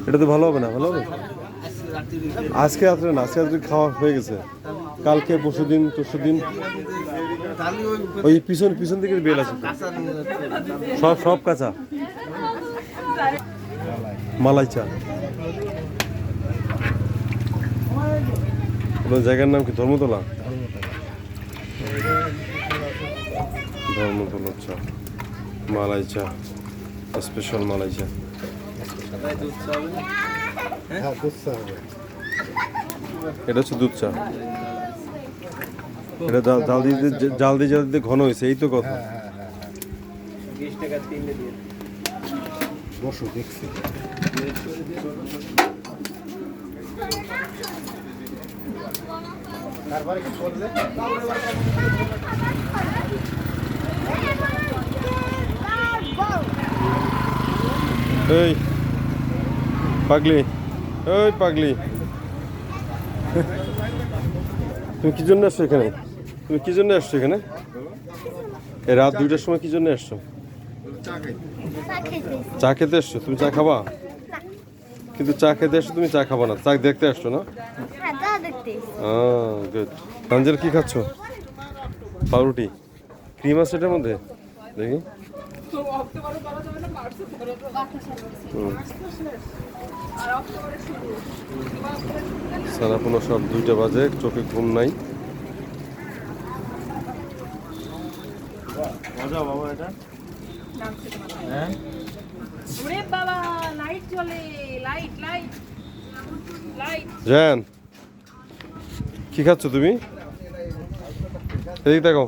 এটা তো ভালো হবে না, ভালো হবে আজকে রাত্রে না, আজকে রাত্রে খাওয়া হয়ে গেছে। কালকে পরশুদিন ওই পিছন দিকে বেল আছে, সব কাঁচা। মালাই চা, জায়গার নাম কি? ধর্মতলা। ধর্মতলা চা, মালাই চা, স্পেশাল মালাই চা। এটা হচ্ছে দুধ চা। এটা জাল দিয়ে ঘন হয়েছে, এই তো কথা। বসো দেখছি। এই পাগলি, ওই পাগলি, তুমি কি জন্য আসছো এখানে? এই রাত 2টার সময় কি জন্য আসছো? চা খেতে আসছো? তুমি চা খাবা? কিন্তু চা খেতে আসছো, তুমি চা খাবা না, চা দেখতে আসছো না? গুড। তানজিল কি খাচ্ছ? পাউরুটি, ক্রিম আছে এটার মধ্যে, দেখি। সারা 2টা বাজে, চোখে ঘুম নাই। জান, কি খাচ্ছ তুমি? এদিকে দেখো।